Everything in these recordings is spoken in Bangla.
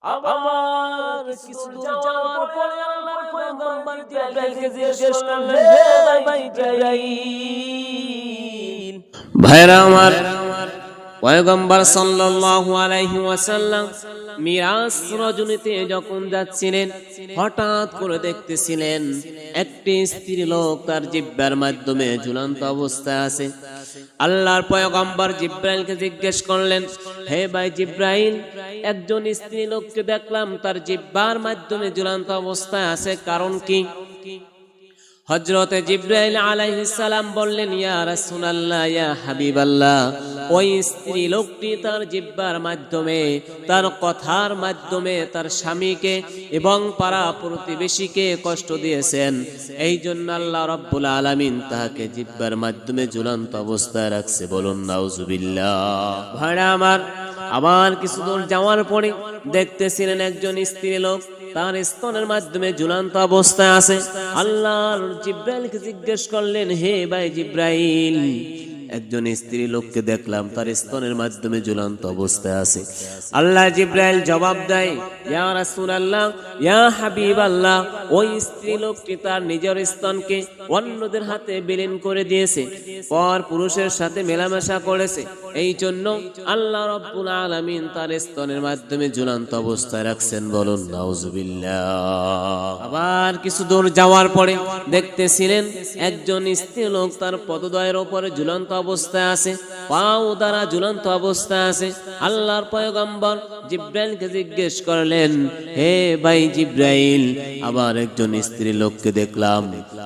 আবার কিছু দূর যাওয়ার পরে আল্লাহর পয়গম্বর জিবরাইলকে জিজ্ঞেস করলেন, হে ভাই জিবরাইল, ভাইরা আমার, পয়গম্বর সাল্লাল্লাহু আলাইহি ওয়াসাল্লাম মিরাজ রজনীতে যখন যাচ্ছিলেন, হঠাৎ করে দেখতেছিলেন একটি স্ত্রী লোক তার জিহ্বার মাধ্যমে ঝুলন্ত অবস্থায় আছে। আল্লাহর পয়গম্বর জিবরাইলকে জিজ্ঞেস করলেন, হে ভাই জিবরাইল, একজন স্ত্রী লোককে দেখলাম তার জিহ্বার মাধ্যমে ঝুলন্ত অবস্থায় আছে, কারণ কি? হযরতে জিবরাইল আলাইহিস সালাম বললেন, ইয়া রাসূলুল্লাহ, ইয়া হাবিবাল্লাহ, ওই স্ত্রী লোকটি তার জিহ্বার মাধ্যমে, তার কথার মাধ্যমে তার স্বামীকে এবং পাড়া প্রতিবেশীকে কষ্ট দিয়েছেন। এই জন্য আল্লাহ রাব্বুল আলামিন তাকে জিহ্বার মাধ্যমে ঝুলন্ত অবস্থায় রাখছে। বলুন নাউজুবিল্লাহ। ভাইরা আমার, আবার কিছু দূর যাওয়ার পরে দেখতেছিলেন একজন স্ত্রী লোক তার স্তনের মাধ্যমে ঝুলন্ত অবস্থায় আছে। আল্লাহর জিবরাইলকে জিজ্ঞেস করলেন, হে ভাই জিবরাইল, একজন স্ত্রী লোককে দেখলাম তার স্তনের মাধ্যমে ঝুলন্ত অবস্থায় আছে। আল্লাহ জিবরাইল জবাব দেয়, ইয়া রাসূলুল্লাহ, ইয়া হাবিবাল্লাহ, ওই স্ত্রী লোকটি তার নিজের স্তনকে অন্যদের হাতে বিলীন করে দিয়েছে, পর পুরুষের সাথে মেলামেশা করেছে। এই জন্য আল্লাহ রাব্বুল আলামিন তার স্তনের মাধ্যমে ঝুলন্ত অবস্থায় রাখছেন। বলুন নাউজুবিল্লাহ। আবার কিছু দূর যাওয়ার পরে দেখতেছিলেন একজন স্ত্রী লোক তার পদদ্বয়ের উপরে ঝুলন্ত অবস্থায় আছে, পাও দ্বারা ঝুলন্ত অবস্থায় আছে। আল্লাহর পয়গম্বর জিবরাইলকে জিজ্ঞেস করলেন, হে ভাই জিবরাইল, আবার একজন স্ত্রী লোককে দেখলাম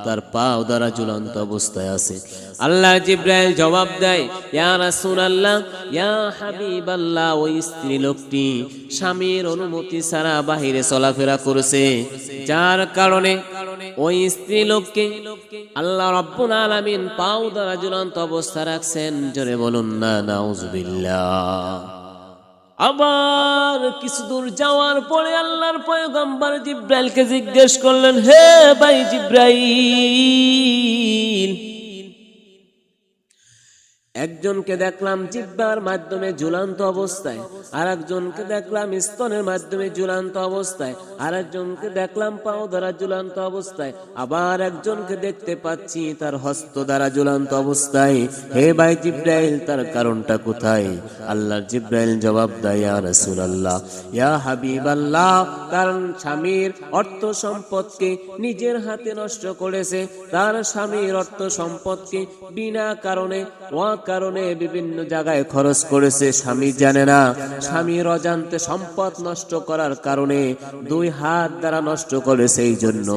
তার পাও দ্বারা ঝুলন্ত অবস্থায় আছে। আল্লাহ জিবরাইল জবাব দেয়, ইয়া রাসূলুল্লাহ, ইয়া হাবিবাল্লাহ, ওই স্ত্রী লোকটি স্বামীর অনুমতি ছাড়া বাহিরে চলাফেরা করেছে, যার কারণে ওই স্ত্রী লোককে আল্লাহ রাব্বুল আলামিন পাও দ্বারা ঝুলন্ত অবস্থা রাখছেন। জোরে বলুন না নাউজুবিল্লাহ। আবার কিছু দূর যাওয়ার পরে আল্লাহর পয়গম্বর জিবরাইলকে জিজ্ঞেস করলেন, হে ভাই জিবরাইল, একজনকে দেখলাম জিহ্বার মাধ্যমে ঝুলন্ত অবস্থায়, আর একজনকে দেখলাম স্তনের মাধ্যমে ঝুলন্ত অবস্থায়, আর একজনকে দেখলাম পাও দ্বারা ঝুলন্ত অবস্থায়, আবার একজনকে দেখতে পাচ্ছি তার হস্ত দ্বারা ঝুলন্ত অবস্থায়। হে ভাই জিবরাইল, তার কারণটা কোথায়? আল্লাহর জিবরাইল জবাব দেয়, ইয়া রাসূলুল্লাহ, ইয়া হাবিবাল্লাহ, কারণ স্বামীর অর্থ সম্পদকে নিজের হাতে নষ্ট করেছে, তার স্বামীর অর্থ সম্পদকে বিনা কারণে কারণে বিভিন্ন জায়গায় খরচ করেছে, স্বামী জানে না। স্বামীর অজান্তে সম্পদ নষ্ট করার কারণে দুই হাত দ্বারা নষ্ট করেছে। এই জন্য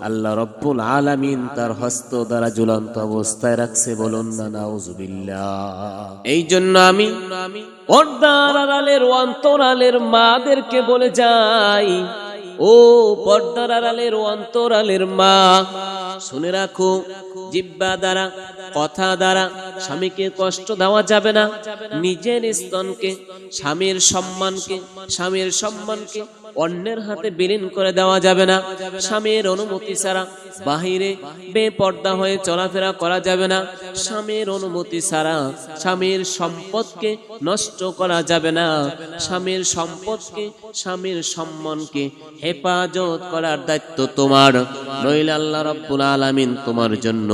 আল্লাহ রাব্বুল আলামিন তার হস্ত দ্বারা ঝুলন্ত অবস্থায় রাখছে। বলুন না নাউজুবিল্লাহ। এই জন্য আমি পর্দার আড়ালের অন্তরালের মাদেরকে বলে যাই, ও পর্দার আড়ালের অন্তরালের মা, শুনে রাখো, জিহ্বা দ্বারা, কথা দ্বারা স্বামীকে কষ্ট দেওয়া যাবে না। নিজের স্তনকে, স্বামীর সম্মানকে অন্যের হাতে বিলীন করে দেওয়া যাবে না। স্বামীর অনুমতি ছাড়া বাহিরে বেপর্দা হয়ে চলাফেরা করা যাবে না। স্বামীর অনুমতি ছাড়া স্বামীর সম্পদকে নষ্ট করা যাবে না। স্বামীর সম্পদকে, স্বামীর সম্মানকে হেফাজত করার দায়িত্ব তোমার, নইলে আল্লাহ রাব্বুল আলামিন তোমার জন্য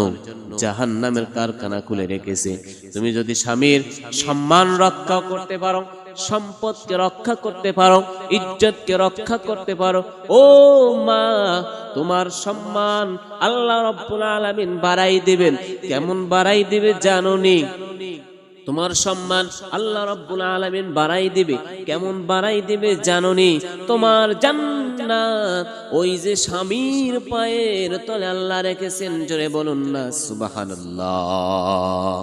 জাহান্নামের কারখানা খুলে রেখেছে। তুমি যদি স্বামীর সম্মান রক্ষা করতে পারো, সম্পদকে রক্ষা করতে পারো, ইজ্জতকে রক্ষা করতে পারো, ও মা, তোমার সম্মান আল্লাহ রাব্বুল আলামিন বাড়াই দিবেন। কেমন বাড়াই দিবে জানোনি? তোমার সম্মান আল্লাহ রাব্বুল আলামিন বাড়াই দিবে। কেমন বাড়াই দিবে জানোনি? তোমার জান্নাত ওই যে স্বামীর পায়ের তলে আল্লাহ রেখেছেন। জোরে বলুন না সুবহানাল্লাহ।